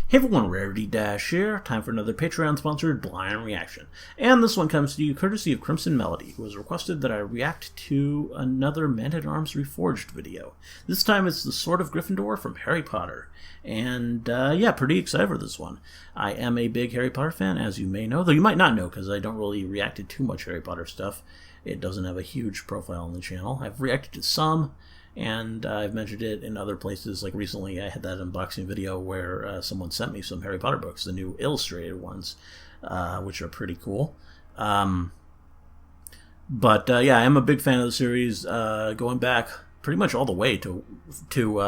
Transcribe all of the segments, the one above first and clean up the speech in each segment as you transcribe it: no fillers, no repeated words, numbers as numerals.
Hey everyone, Rarity Dash here. Time for another Patreon-sponsored blind reaction. And this one comes to you courtesy of Crimson Melody, who has requested that I react to another Man-at-Arms Reforged video. This time it's the Sword of Gryffindor from Harry Potter. And yeah, pretty excited for this one. I am a big Harry Potter fan, as you may know, though you might not know because I don't really react to too much Harry Potter stuff. It doesn't have a huge profile on the channel. I've reacted to some, and I've mentioned it in other places. Like recently I had that unboxing video where someone sent me some Harry Potter books, the new illustrated ones, which are pretty cool. Yeah, I'm a big fan of the series, going back pretty much all the way to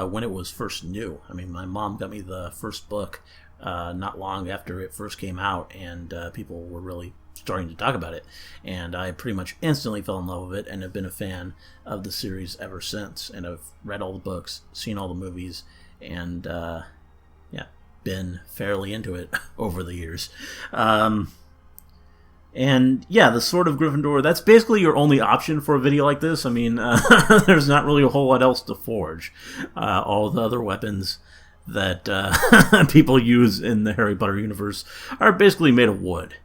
when it was first new. I mean, my mom got me the first book not long after it first came out, and people were really starting to talk about it, and I pretty much instantly fell in love with it and have been a fan of the series ever since. And I've read all the books, seen all the movies, and yeah, been fairly into it over the years. And yeah, the Sword of Gryffindor, that's basically your only option for a video like this. I mean, there's not really a whole lot else to forge. All the other weapons that people use in the Harry Potter universe are basically made of wood.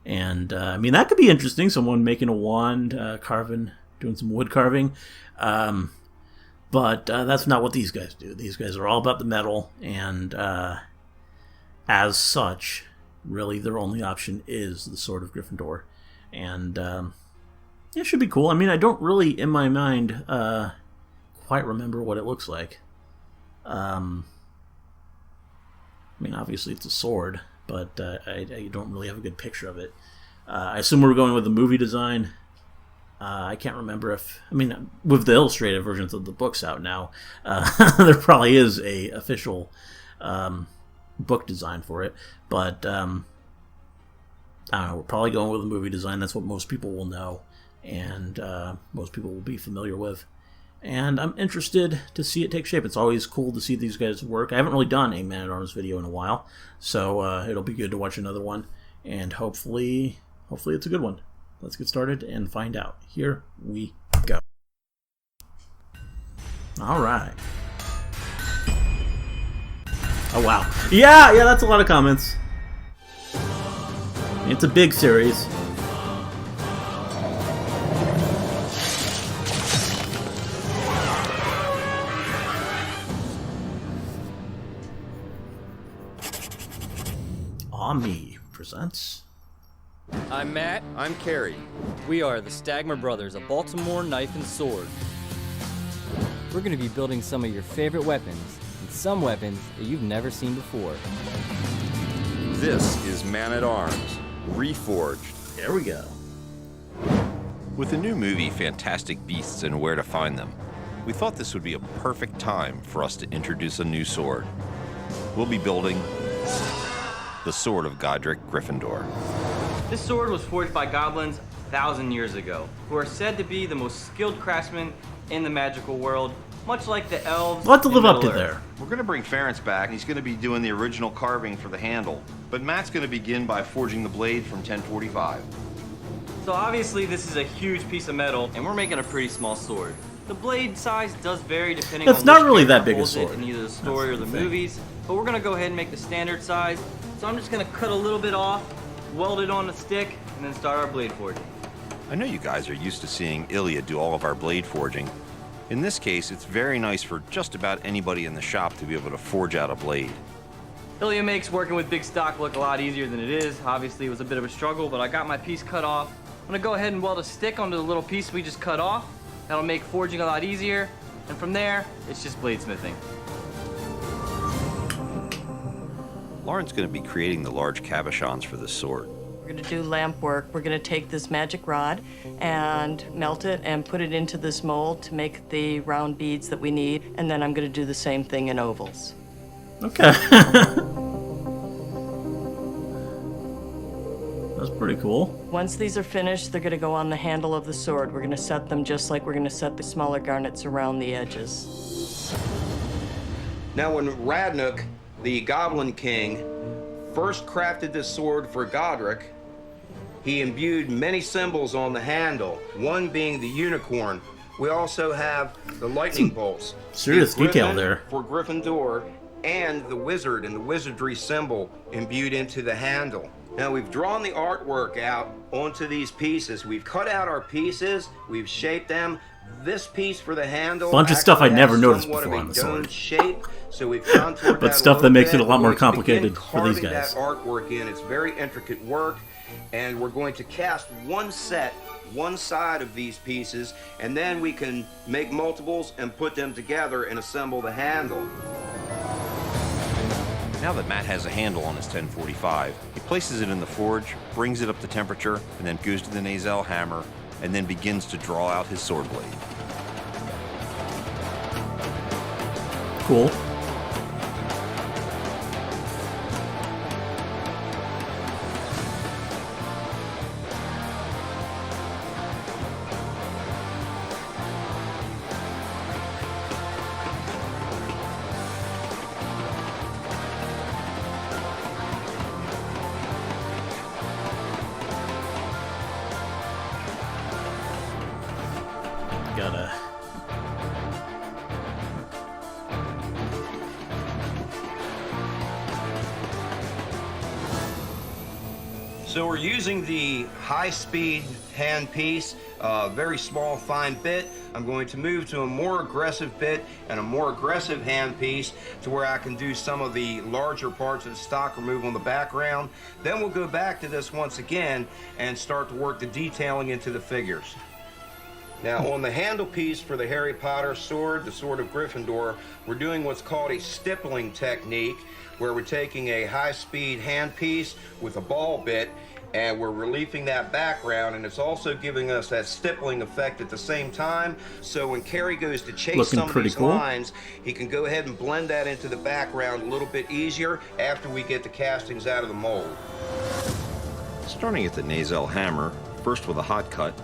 And, I mean, that could be interesting. Someone making a wand, doing some wood carving. But that's not what these guys do. These guys are all about the metal. And as such, really their only option is the Sword of Gryffindor. And it should be cool. I mean, I don't really, in my mind, quite remember what it looks like. I mean, obviously it's a sword, but I don't really have a good picture of it. I assume we're going with the movie design. I can't remember if... I mean, with the illustrated versions of the books out now, there probably is a official book design for it. But, I don't know, we're probably going with the movie design. That's what most people will know, and most people will be familiar with. And I'm interested to see it take shape. It's always cool to see these guys work. I haven't really done a Man-at-Arms video in a while, so it'll be good to watch another one. And hopefully it's a good one. Let's get started and find out. Here we go. All right. Oh, wow. Yeah, that's a lot of comments. It's a big series. Me presents. I'm Matt. I'm Carrie. We are the Stagmer Brothers of Baltimore Knife and Sword. We're going to be building some of your favorite weapons, and some weapons that you've never seen before. This is Man-at-Arms Reforged. There we go. With the new movie Fantastic Beasts and Where to Find Them, we thought this would be a perfect time for us to introduce a new sword. We'll be building the Sword of Gryffindor. This sword was forged by goblins 1,000 years ago, who are said to be the most skilled craftsmen in the magical world, much like the elves. What to live up to there? We're going to bring Ference back, and he's going to be doing the original carving for the handle. But Matt's going to begin by forging the blade from 1045. So obviously this is a huge piece of metal, and we're making a pretty small sword. The blade size does vary depending on It's not which really that character big a holds it sword. in either the story or the thing. movies, but we're going to go ahead and make the standard size. So I'm just going to cut a little bit off, weld it on the stick, and then start our blade forging. I know you guys are used to seeing Ilya do all of our blade forging. In this case, it's very nice for just about anybody in the shop to be able to forge out a blade. Ilya makes working with big stock look a lot easier than it is. Obviously it was a bit of a struggle, but I got my piece cut off. I'm going to go ahead and weld a stick onto the little piece we just cut off. That'll make forging a lot easier, and from there, it's just bladesmithing. Lauren's going to be creating the large cabochons for this sword. We're going to do lamp work. We're going to take this magic rod and melt it and put it into this mold to make the round beads that we need. And then I'm going to do the same thing in ovals. Okay. That's pretty cool. Once these are finished, they're going to go on the handle of the sword. We're going to set them just like we're going to set the smaller garnets around the edges. Now, when Radnuk, the Goblin King, first crafted this sword for Godric, he imbued many symbols on the handle, one being the unicorn. We also have the lightning bolts. Serious The detail griffin there. for Gryffindor, and the wizard and the wizardry symbol imbued into the handle. Now we've drawn the artwork out onto these pieces. We've cut out our pieces, we've shaped them. This piece for the handle, bunch of stuff I actually never has noticed somewhat before of on a the sword. dome shape, so we've contoured But that stuff a that little makes bit. it a lot We're more going to begin complicated for these carving guys. that artwork in. It's very intricate work, and we're going to cast one side of these pieces, and then we can make multiples and put them together and assemble the handle. Now that Matt has a handle on his 1045, he places it in the forge, brings it up to temperature, and then goes to the nacelle hammer, and then begins to draw out his sword blade. Cool. Gotta. So we're using the high-speed hand piece, very small, fine bit. I'm going to move to a more aggressive bit and a more aggressive hand piece to where I can do some of the larger parts of the stock removal in the background. Then we'll go back to this once again and start to work the detailing into the figures. Now, on the handle piece for the Harry Potter sword, the Sword of Gryffindor, we're doing what's called a stippling technique, where we're taking a high-speed hand piece with a ball bit, and we're relieving that background, and it's also giving us that stippling effect at the same time. So when Carrie goes to chase some of these lines, he can go ahead and blend that into the background a little bit easier after we get the castings out of the mold. Starting at the nacelle hammer, first with a hot cut,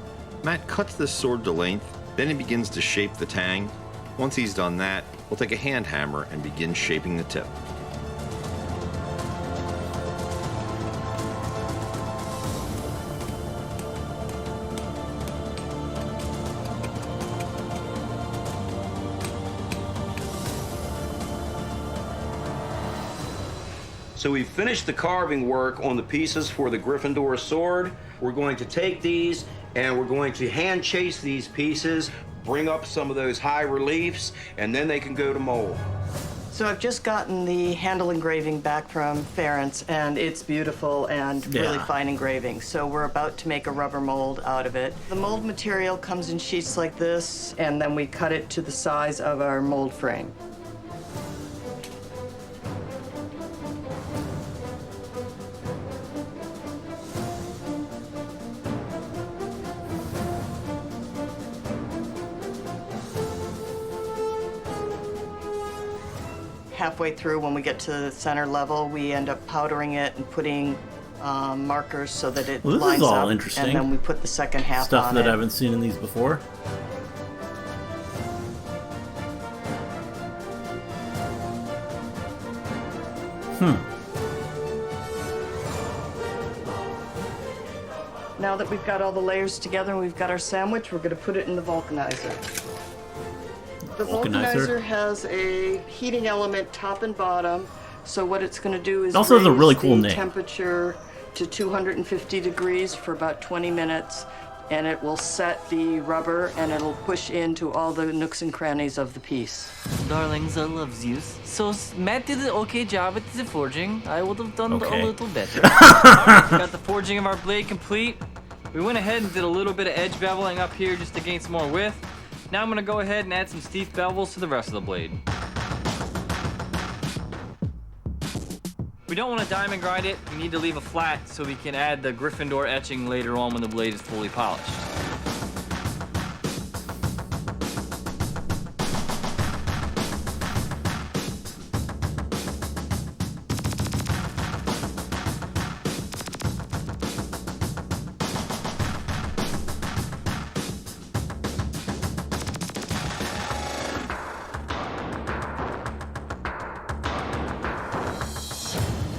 Matt cuts this sword to length, then he begins to shape the tang. Once he's done that, we'll take a hand hammer and begin shaping the tip. So we've finished the carving work on the pieces for the Gryffindor sword. We're going to take these and we're going to hand chase these pieces, bring up some of those high reliefs, and then they can go to mold. So I've just gotten the handle engraving back from Ference, and it's beautiful and really fine engraving. So we're about to make a rubber mold out of it. The mold material comes in sheets like this, and then we cut it to the size of our mold frame. Halfway through, when we get to the center level, we end up powdering it and putting markers so that it Well, this lines is all up, interesting. and then we put the second half Stuff on that it. I haven't seen in these before. Now that we've got all the layers together and we've got our sandwich, we're going to put it in the vulcanizer. The vulcanizer has a heating element top and bottom, so what it's going to do is It also has a really cool raise the name. temperature to 250 degrees for about 20 minutes, and it will set the rubber and it'll push into all the nooks and crannies of the piece. Darlings, I loves you. So Matt did an okay job at the forging. I would have done a little better. Alright, got the forging of our blade complete. We went ahead and did a little bit of edge beveling up here just to gain some more width. Now I'm gonna go ahead and add some teeth bevels to the rest of the blade. We don't want to diamond grind it. We need to leave it flat so we can add the Gryffindor etching later on when the blade is fully polished.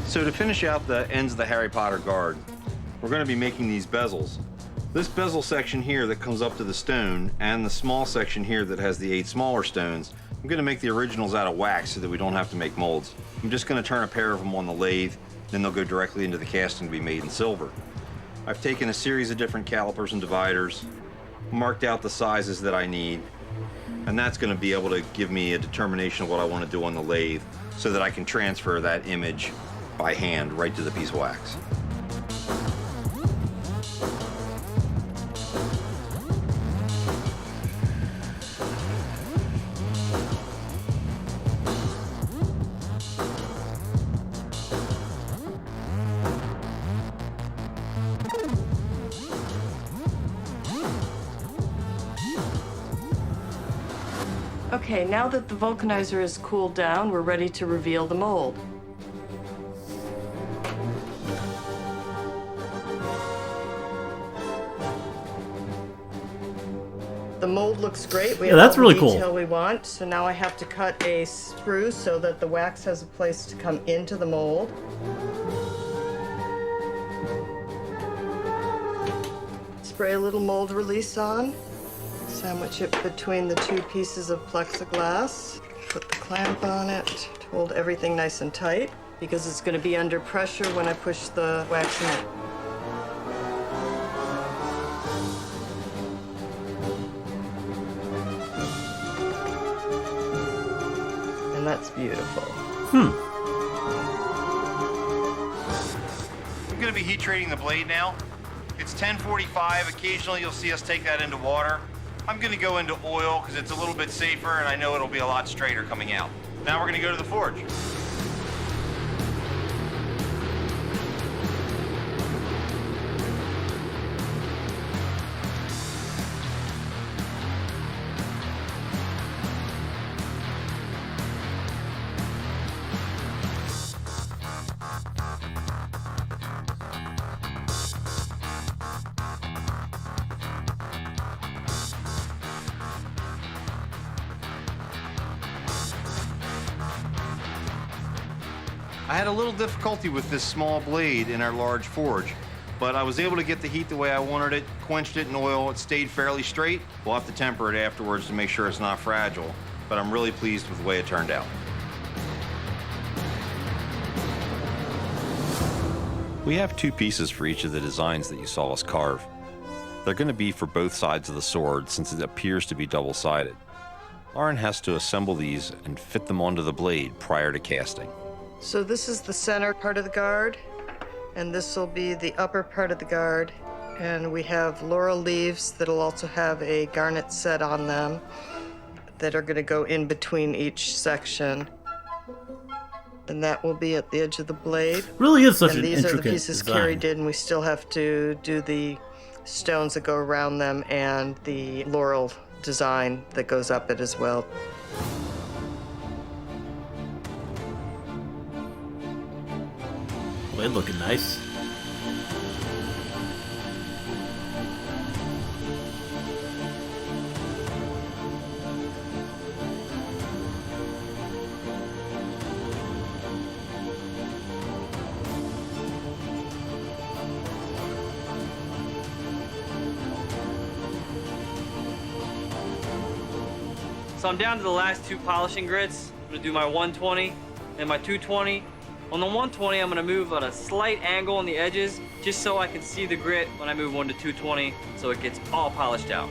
So to finish out the ends of the Harry Potter guard, we're going to be making these bezels. This bezel section here that comes up to the stone and the small section here that has the 8 smaller stones, I'm going to make the originals out of wax so that we don't have to make molds. I'm just going to turn a pair of them on the lathe, then they'll go directly into the casting to be made in silver. I've taken a series of different calipers and dividers, marked out the sizes that I need, and that's going to be able to give me a determination of what I want to do on the lathe so that I can transfer that image by hand right to the piece of wax. Okay, now that the vulcanizer has cooled down, we're ready to reveal the mold. The mold looks great. We have that's all really the cool. detail we want. So now I have to cut a sprue so that the wax has a place to come into the mold. Spray a little mold release on. Sandwich it between the two pieces of plexiglass. Put the clamp on it to hold everything nice and tight because it's going to be under pressure when I push the wax in. And that's beautiful. I'm going to be heat treating the blade now. It's 10:45. Occasionally you'll see us take that into water. I'm going to go into oil because it's a little bit safer and I know it'll be a lot straighter coming out. Now we're going to go to the forge. I had a little difficulty with this small blade in our large forge, but I was able to get the heat the way I wanted it, quenched it in oil, it stayed fairly straight. We'll have to temper it afterwards to make sure it's not fragile, but I'm really pleased with the way it turned out. We have two pieces for each of the designs that you saw us carve. They're going to be for both sides of the sword since it appears to be double-sided. Lauren has to assemble these and fit them onto the blade prior to casting. So this is the center part of the guard, and this will be the upper part of the guard. And we have laurel leaves that'll also have a garnet set on them that are going to go in between each section. And that will be at the edge of the blade. Really is such and an these intricate are the pieces design. Carrie did, and we still have to do the stones that go around them and the laurel design that goes up it as well. Blade looking nice. So I'm down to the last two polishing grits. I'm gonna do my 120 and my 220. On the 120, I'm gonna move at a slight angle on the edges, just so I can see the grit when I move one to 220, so it gets all polished out.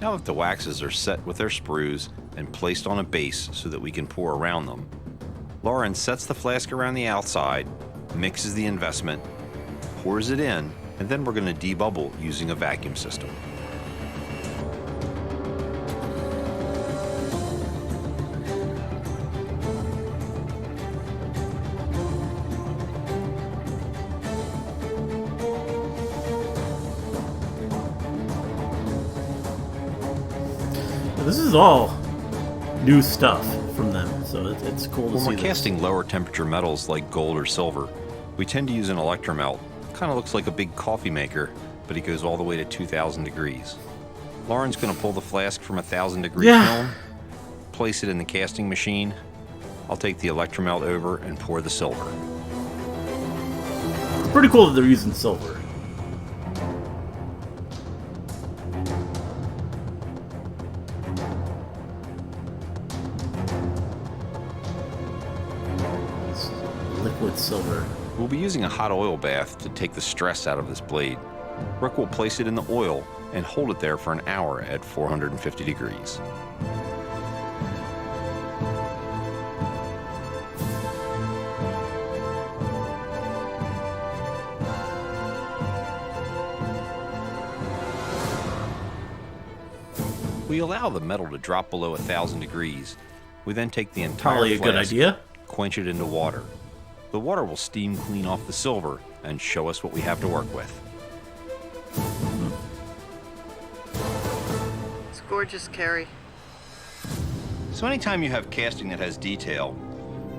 Now that the waxes are set with their sprues and placed on a base so that we can pour around them, Lauren sets the flask around the outside, mixes the investment, pours it in, and then we're going to debubble using a vacuum system. This is all new stuff from them, so it's cool to When see we're this. casting lower temperature metals like gold or silver, we tend to use an electromelt. Kind of looks like a big coffee maker, but it goes all the way to 2,000 degrees. Lauren's going to pull the flask from 1,000 degree Yeah. kiln, place it in the casting machine, I'll take the electromelt over and pour the silver. It's pretty cool that they're using silver. It's liquid silver. We'll be using a hot oil bath to take the stress out of this blade. Rick will place it in the oil and hold it there for an hour at 450 degrees. We allow the metal to drop below 1,000 degrees. We then take the entire Probably a good flask, idea. quench it into water. The water will steam clean off the silver and show us what we have to work with. It's gorgeous, Carrie. So anytime you have casting that has detail,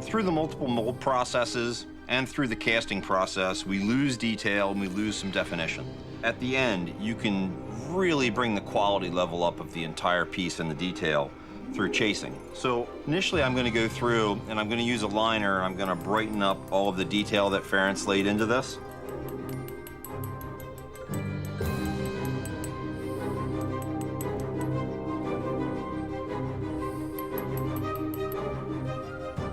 through the multiple mold processes and through the casting process, we lose detail and we lose some definition. At the end, you can really bring the quality level up of the entire piece and the detail through chasing. So initially I'm going to go through and I'm going to use a liner. I'm going to brighten up all of the detail that Ference laid into this.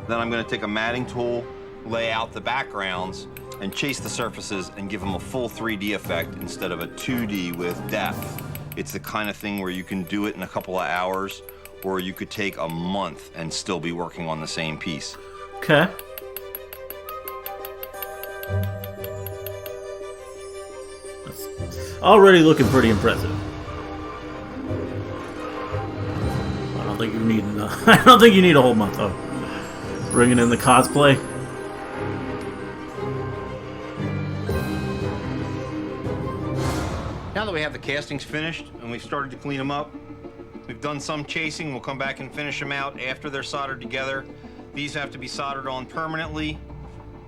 Then I'm going to take a matting tool, lay out the backgrounds, and chase the surfaces and give them a full 3D effect instead of a 2D with depth. It's the kind of thing where you can do it in a couple of hours, or you could take a month and still be working on the same piece. Okay. That's already looking pretty impressive. I don't think you need I don't think you need a whole month though. Bringing in the cosplay. Now that we have the castings finished and we've started to clean them up, we've done some chasing. We'll come back and finish them out after they're soldered together. These have to be soldered on permanently.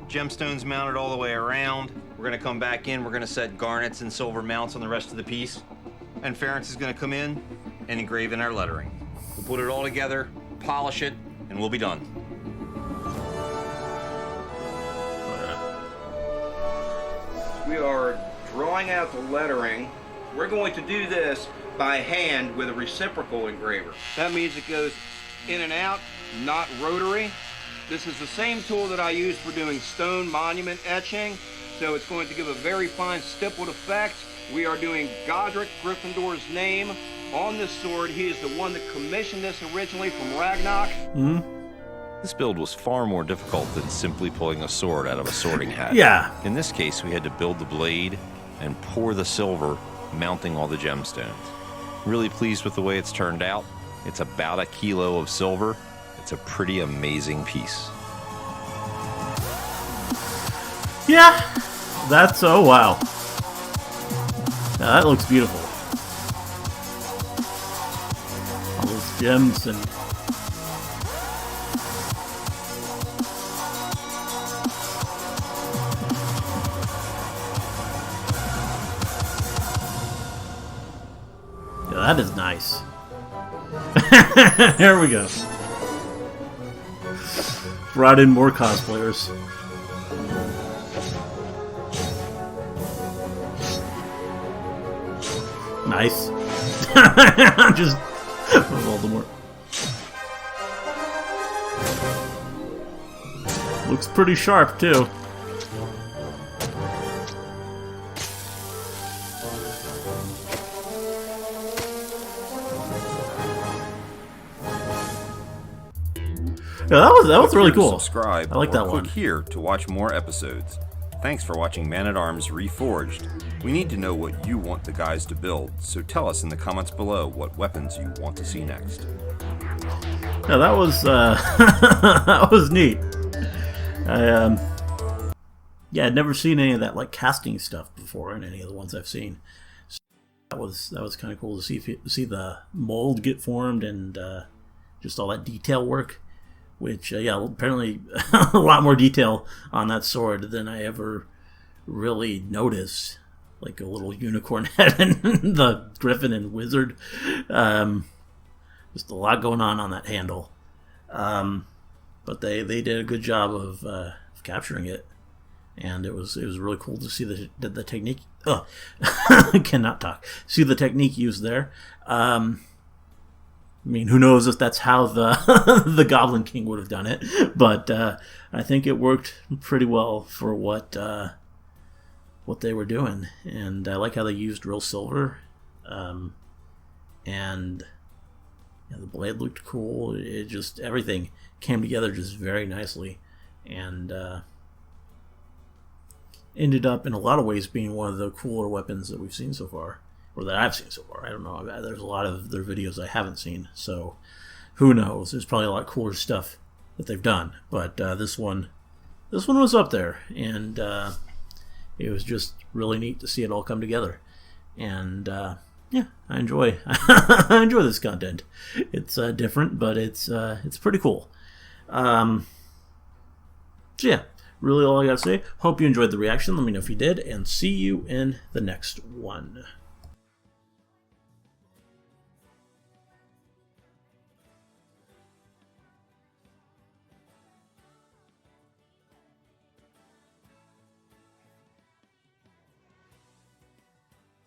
Gemstones mounted all the way around. We're gonna come back in. We're gonna set garnets and silver mounts on the rest of the piece. And Ference is gonna come in and engrave in our lettering. We'll put it all together, polish it, and we'll be done. We are drawing out the lettering. We're going to do this by hand with a reciprocal engraver. That means it goes in and out, not rotary. This is the same tool that I use for doing stone monument etching, so it's going to give a very fine stippled effect. We are doing Godric Gryffindor's name on this sword. He is the one that commissioned this originally from Ragnarok. This build was far more difficult than simply pulling a sword out of a sorting hat. Yeah. In this case, we had to build the blade and pour the silver, mounting all the gemstones. Really pleased with the way it's turned out. It's about 1 kilo of silver. It's a pretty amazing piece. Yeah. That's, oh wow. Yeah, that looks beautiful. All those gems and... Yeah, that is nice. There we go. Brought in more cosplayers. Nice. Just Voldemort. Looks pretty sharp too. Yeah, that was really cool. Subscribe I like that or one. click here to watch more episodes. Thanks for watching Man at Arms Reforged. We need to know what you want the guys to build, so tell us in the comments below what weapons you want to see next. Yeah, that was that was neat. Yeah, I'd never seen any of that like casting stuff before in any of the ones I've seen. So that was kind of cool to see the mold get formed and just all that detail work. Which yeah, apparently a lot more detail on that sword than I ever really noticed. Like a little unicorn head and the griffin and wizard. Just a lot going on that handle. But but they did a good job of capturing it, and it was really cool to see the technique. Cannot talk. See the technique used there. I mean, who knows if that's how the the Goblin King would have done it, but I think it worked pretty well for what they were doing, and I like how they used real silver, and the blade looked cool. It just, everything came together just very nicely, and ended up in a lot of ways being one of the cooler weapons that we've seen so far, or that I've seen so far. I don't know. There's a lot of their videos I haven't seen, so who knows? There's probably a lot cooler stuff that they've done, but this one was up there, and it was just really neat to see it all come together. And yeah, I enjoy I enjoy this content. It's different, but it's pretty cool. So yeah, really all I gotta say. Hope you enjoyed the reaction. Let me know if you did, and see you in the next one.